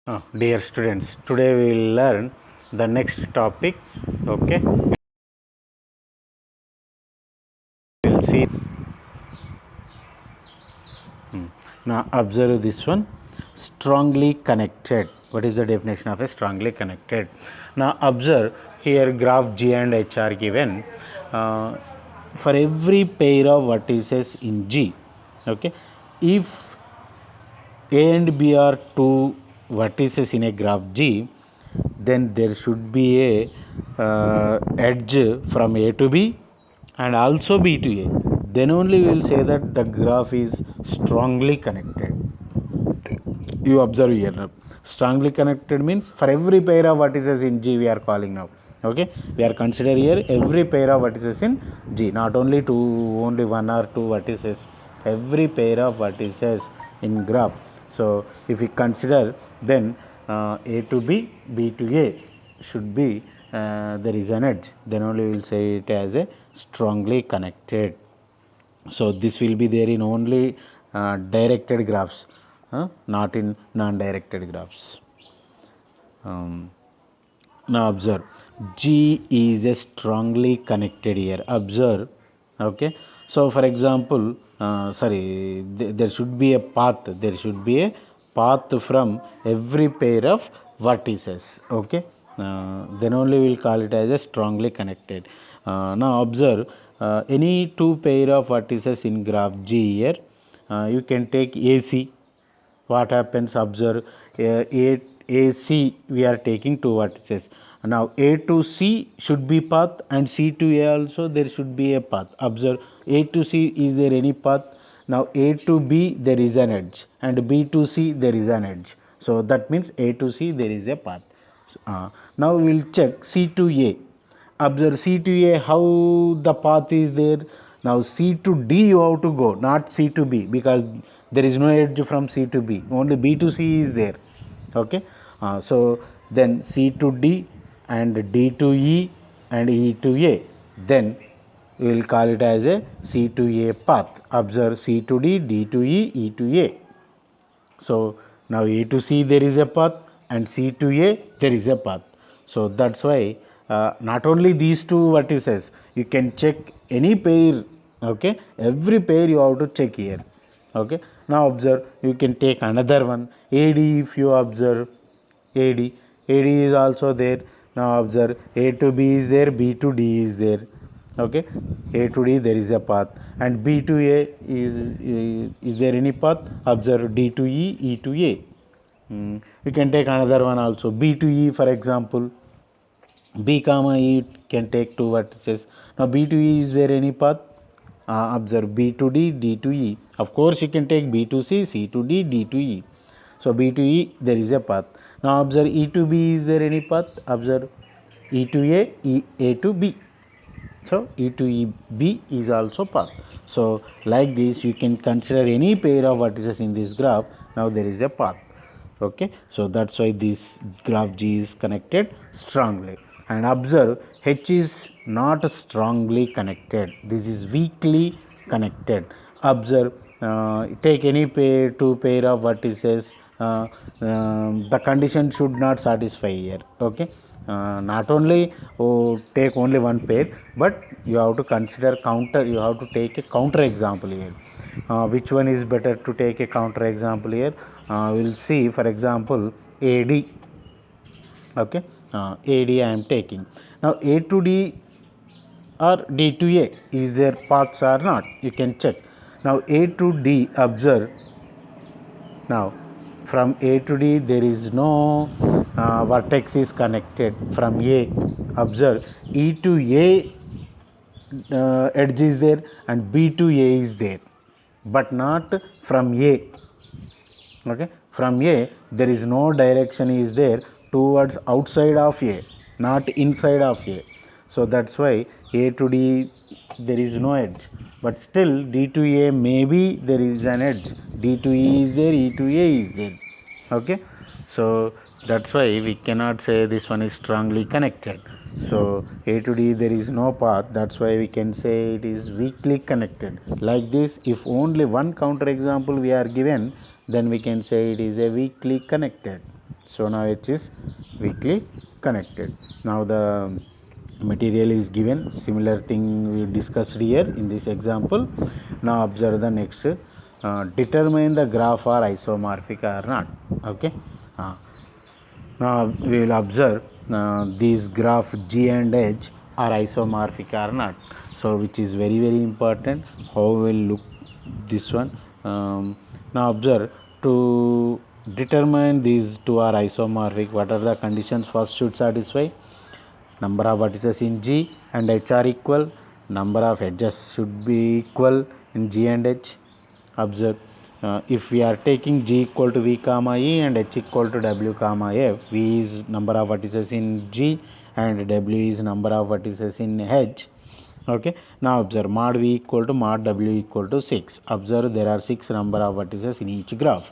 Dear students, today we will learn the next topic. Okay, we will see. Now observe this one. Strongly connected. What is the definition of a strongly connected? Now observe here graph G and H are given. For every pair of vertices in G, okay, if A and B are two vertices in a graph G, then there should be a edge from A to B and also B to A. Then only we will say that the graph is strongly connected. You observe here now. Strongly connected means for every pair of vertices in G we are calling now. Okay, we are considering here every pair of vertices in G, not only two, only one or two vertices, every pair of vertices in graph. So if we consider, then A to B, B to A should be there is an edge, then only we will say it as a strongly connected. So this will be there in only directed graphs, not in non-directed graphs. Now observe, G is a strongly connected here. Observe, okay. So for example, there should be a path. There should be a path from every pair of vertices. Okay. Then only we will call it as a strongly connected. Now observe, any two pair of vertices in graph G here. You can take AC. What happens? Observe, AC we are taking two vertices. Now A to C should be path and C to A also there should be a path. Observe, A to C, is there any path? Now A to B there is an edge and B to C there is an edge. So that means A to C there is a path. Now we will check C to A. Observe, C to A, how the path is there. Now C to D you have to go, not C to B, because there is no edge from C to B, only B to C is there. Okay, so then C to D and D to E and E to A, then we will call it as a C to A path. Observe, C to D, D to E, E to A. So now A to C there is a path and C to A there is a path. So that's why not only these two vertices, you can check any pair. Okay, every pair you have to check here. Okay, now observe, you can take another one, AD. If you observe AD, AD is also there. Now observe, A to B is there, B to D is there. Okay, A to D there is a path and B to A is there any path? Observe, D to E, E to A. You can take another one also, B to E, for example. B comma E can take two vertices. Now B to E, is there any path? Observe, B to D, D to E. Of course you can take B to C, C to D, D to E. So B to E there is a path. Now observe, E to B, is there any path? Observe, E to A, A to B. So E to E B is also path. So like this you can consider any pair of vertices in this graph. Now there is a path. Okay, so that's why this graph G is connected strongly. And observe, H is not strongly connected, this is weakly connected. Observe, take any two pair of vertices, the condition should not satisfy here. Okay, not only take only one pair, but you have to consider counter, you have to take a counter example here. Which one is better to take a counter example here? We will see, for example, AD. Okay, AD I am taking. Now A to D or D to A, is there paths or not? You can check. Now A to D, observe. Now from A to D there is no vertex is connected from A. Observe, E to A edge is there and B to A is there, but not from A. Okay, from A there is no direction is there towards outside of A, not inside of A. So that's why A to D there is no edge, but still D to A maybe there is an edge. D to E is there, E to A is there. Okay, so that's why we cannot say this one is strongly connected. So A to D there is no path, that's why we can say it is weakly connected. Like this, if only one counter example we are given, then we can say it is a weakly connected. So now H is weakly connected. Now the material is given, similar thing we discussed here in this example. Now observe the next. Determine the graph are isomorphic or not. Okay. Now we will observe these graph G and H are isomorphic or not. So which is very important. How we will look this one. Now observe, to determine these two are isomorphic, what are the conditions first should satisfy? Number of vertices in G and H are equal. Number of edges should be equal in G and H. Observe, if we are taking G equal to V comma E and H equal to W comma F, V is number of vertices in G and W is number of vertices in H. Okay. Now observe, mod V equal to mod W equal to 6. Observe, there are 6 number of vertices in each graph,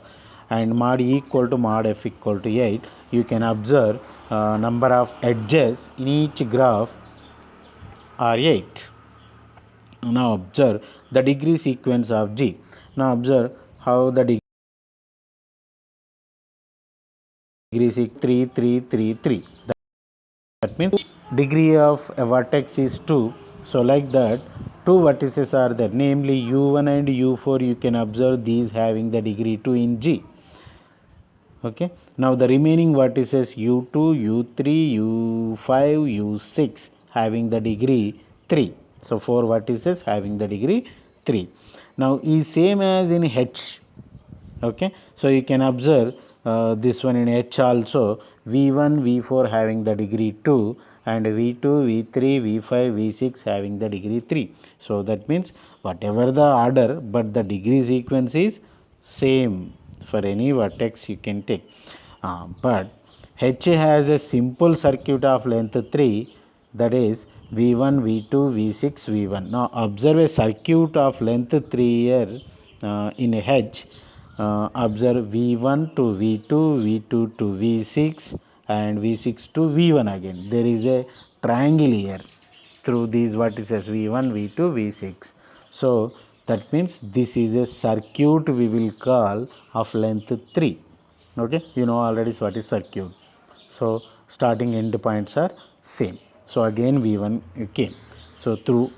and mod E equal to mod F equal to 8. You can observe number of edges in each graph are 8. Now observe the degree sequence of G. Now observe how the degree sequence 3 3 3 3. That means degree of a vertex is 2. So like that, two vertices are there, namely u1 and u4. You can observe these having the degree 2 in G. Okay. Now the remaining vertices u2, u3, u5, u6 having the degree 3. So 4 vertices having the degree 3. Now is same as in H. Okay. So you can observe this one in H also, v1, v4 having the degree 2 and v2, v3, v5, v6 having the degree 3. So that means whatever the order, but the degree sequence is same for any vertex you can take. But H has a simple circuit of length 3, that is v1, v2, v6, v1. Now observe a circuit of length 3 here in H. Observe v1 to v2, v2 to v6 and v6 to v1 again. There is a triangle here through these vertices v1, v2, v6. So that means this is a circuit we will call of length 3. Okay, you know already what is circuit. So starting end points are same. So again v1 came. So through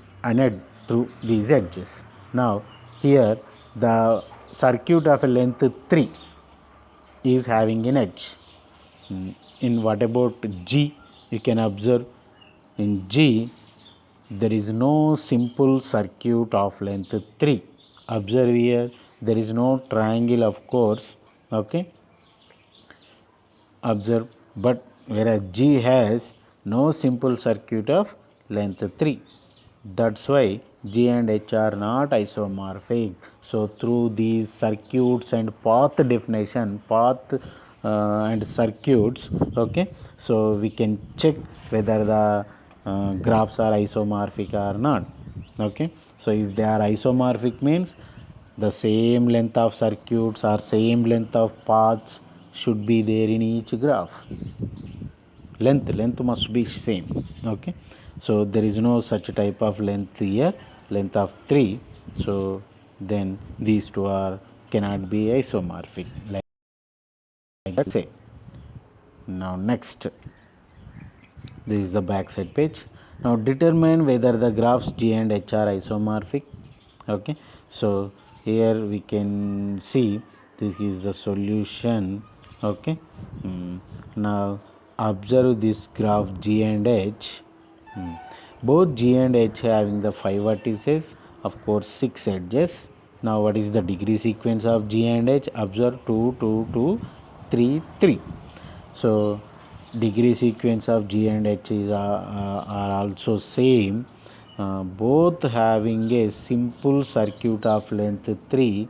these edges. Now here the circuit of a length 3 is having an edge. In what about G? You can observe in G there is no simple circuit of length 3. Observe here, there is no triangle, of course. Okay. Observe, but whereas G has no simple circuit of length 3. That's why G and H are not isomorphic. So through these circuits and path definition, and circuits, okay, so we can check whether the graphs are isomorphic or not. Okay, so if they are isomorphic means the same length of circuits or same length of paths should be there in each graph. Length must be same. Okay, so there is no such type of length here, length of 3. So then these two are cannot be isomorphic, like that say. Now next, this is the back side page. Now determine whether the graphs G and H are isomorphic. Okay, so here we can see this is the solution. Okay, now observe this graph G and H. Both G and H having the 5 vertices, of course 6 edges. Now what is the degree sequence of G and H? Observe 2 2 2 3 3. So degree sequence of G and H is are also same, both having a simple circuit of length 3.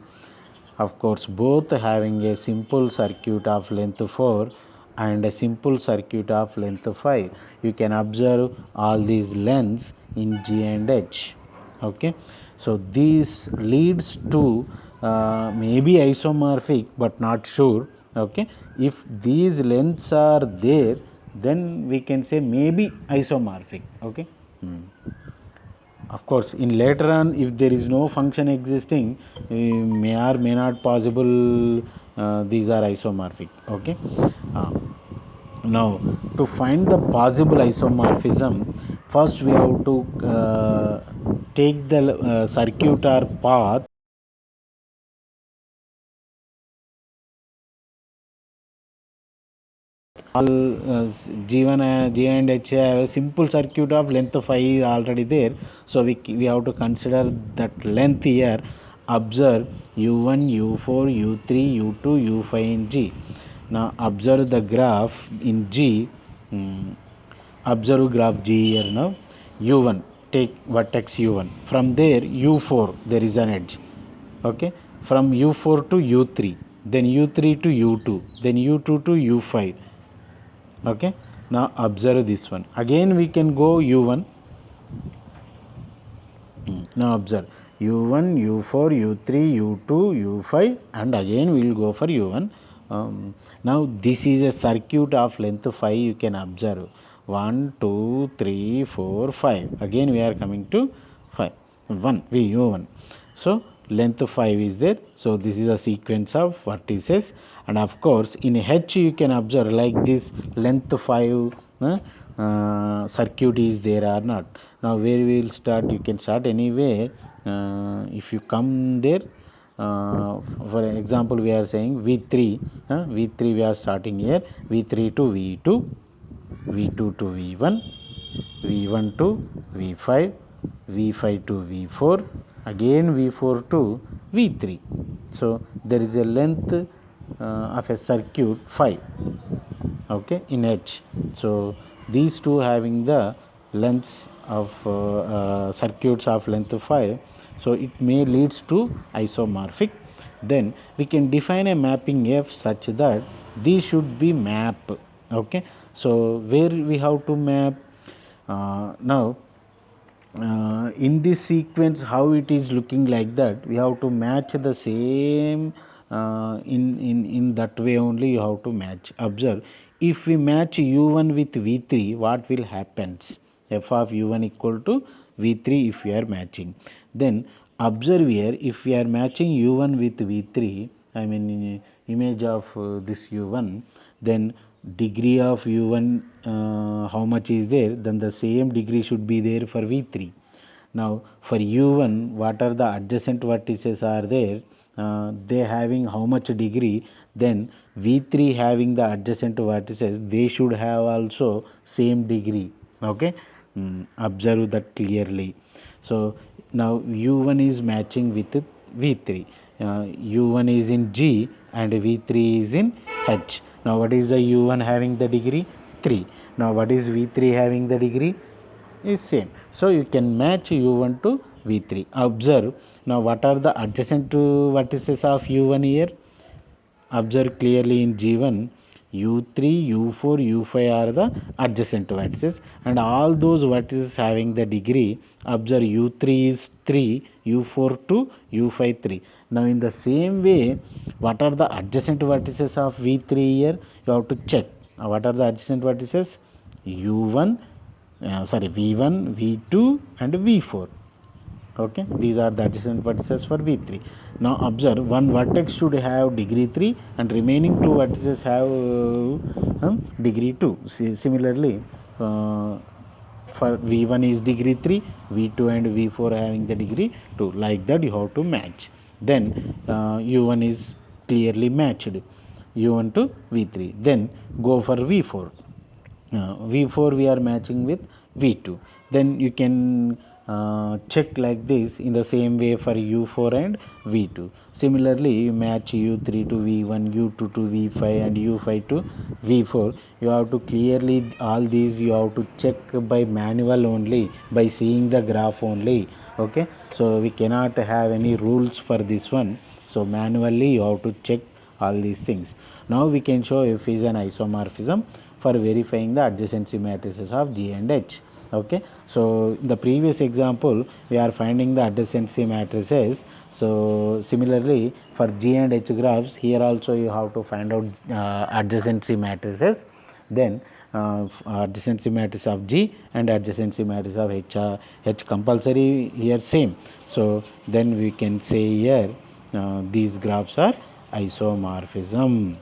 Of course both having a simple circuit of length 4 and a simple circuit of length 5. You can observe all these lengths in G and H. Okay, so this leads to maybe isomorphic but not sure. Okay, if these lengths are there, then we can say maybe isomorphic. Okay. Of course, in later on, if there is no function existing, may or may not possible these are isomorphic. Okay. uh, Now, to find the possible isomorphism, first we have to take the circuit or path all G1 G and H have a simple circuit of length 5 is already there. So we have to consider that length here. Observe U1, U4, U3, U2, U5 in G. Now observe the graph in G. Observe graph G here now. U1, take vertex U1. From there U4 there is an edge. Okay. From U4 to U3, then U3 to U2, then U2 to U5. Okay. Now observe this one. Again we can go U1. Now observe U1, U4, U3, U2, U5, and again we will go for U1. Now this is a circuit of length 5. You can observe 1, 2, 3, 4, 5. Again we are coming to 5. 1 U1. So length 5 is there. So this is a sequence of vertices, and of course in H you can observe like this length 5 circuit is there or not. Now where we will start, you can start anywhere. If you come there, for example we are saying V3, V3 we are starting here, V3 to V2, V2 to V1, V1 to V5, V5 to V4, again V4 to V3. So there is a length of a circuit 5, okay, in H. So these two having the lengths of circuits of length 5, so it may leads to isomorphic. Then we can define a mapping F such that these should be map. Okay. So where we have to map now, in this sequence how it is looking like that, we have to match the same in that way only you have to match. Observe, if we match U1 with V3, what will happens? F of U1 equal to V3 if we are matching. Then observe here, if we are matching U1 with V3, I mean image of this U1, then degree of U1 how much is there, then the same degree should be there for V3. Now for U1, what are the adjacent vertices are there, they having how much degree, then V3 having the adjacent vertices, they should have also same degree. Okay. Observe that clearly. So now U1 is matching with V3, U1 is in G and V3 is in H. Now what is the U1 having the degree? 3. Now what is V3 having the degree? Is same. So you can match U1 to V3. Observe, now what are the adjacent vertices of U1 here? Observe clearly in G1, U3, U4, U5 are the adjacent vertices, and all those vertices having the degree. Observe U3 is 3, U4 2, U5 3. Now in the same way, what are the adjacent vertices of V3 here? You have to check. What are the adjacent vertices? U1, V1, V2 and V4. Okay, these are the adjacent vertices for V3. Now observe, one vertex should have degree 3 and remaining two vertices have degree 2. Similarly, for V1 is degree 3, V2 and V4 having the degree 2. Like that you have to match. Then U1 is clearly matched, U1 to V3. Then go for V4. V4 we are matching with V2. Then you can check like this in the same way for U4 and V2. Similarly, you match U3 to V1, U2 to V5 and U5 to V4. You have to clearly all these you have to check by manual only, by seeing the graph only. Okay, so we cannot have any rules for this one. So manually you have to check all these things. Now we can show if is an isomorphism for verifying the adjacency matrices of G and H. Okay, so in the previous example we are finding the adjacency matrices. So similarly for G and H graphs, here also you have to find out adjacency matrices. Then adjacency matrix of G and adjacency matrix of H compulsory here same. So then we can say here these graphs are isomorphism.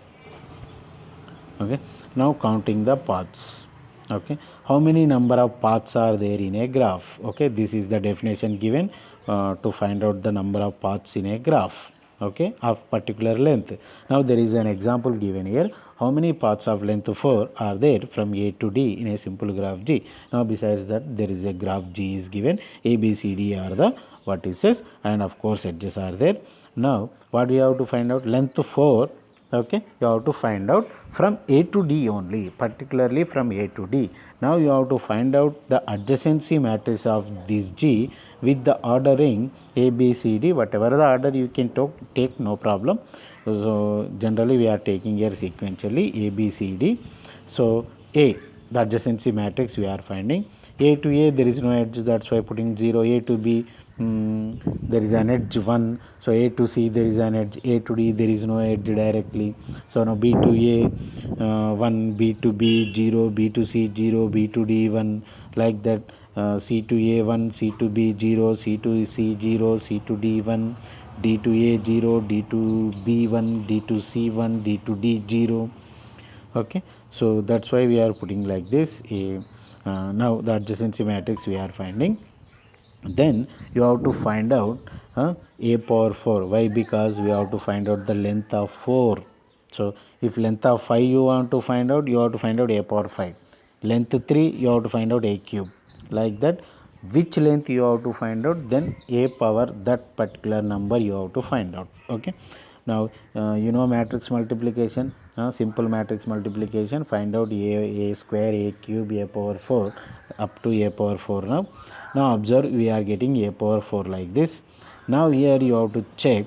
Okay, now counting the paths. Okay, how many number of paths are there in a graph? Okay, this is the definition given to find out the number of paths in a graph, okay, of particular length. Now there is an example given here. How many paths of length 4 are there from A to D in a simple graph G? Now besides that, there is a graph G is given. A, B, C, D are the vertices, and of course edges are there. Now what we have to find out? Length 4. Okay, you have to find out from A to D only, particularly from A to D. Now you have to find out the adjacency matrix of this G with the ordering A, B, C, D, whatever the order you can take, no problem. So generally we are taking here sequentially A, B, C, D. So A, the adjacency matrix we are finding. A to A there is no edge, that's why putting 0. A to B, there is an edge 1. So A to C there is an edge. A to D there is no edge directly. So now B to A 1, B to B 0, B to C 0, B to D 1, like that. C to A 1, C to B 0, C to C 0, C to D 1, D to A 0, D to B 1, D to C 1, D to D 0. Okay, so that's why we are putting like this. Now the adjacency matrix we are finding. Then you have to find out A power 4. Why? Because we have to find out the length of 4. So if length of 5 you want to find out, you have to find out A power 5. Length 3 you have to find out A cube, like that. Which length you have to find out, then A power that particular number you have to find out. Okay, now you know matrix multiplication, simple matrix multiplication. Find out A square, A cube, A power 4 up to A power 4. Now observe, we are getting A power 4 like this. Now here you have to check,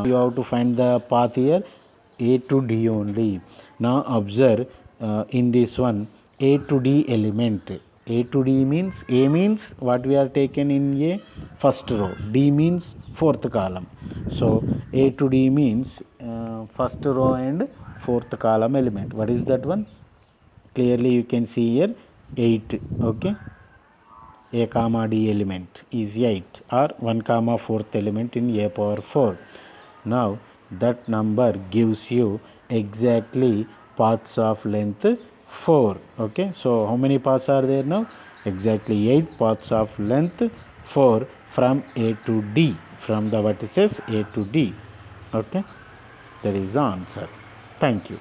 you have to find the path here A to D only. Now observe, in this one A to D element. A to D means, A means what we are taken in A, first row. D means fourth column. So A to D means first row and fourth column element. What is that one? Clearly you can see here 8. Okay, A comma D element is 8, or 1 comma fourth element in A power 4. Now that number gives you exactly paths of length 4. Okay, so how many paths are there now? Exactly 8 paths of length 4 from A to D, from the vertices A to D. Okay, that is the answer. Thank you.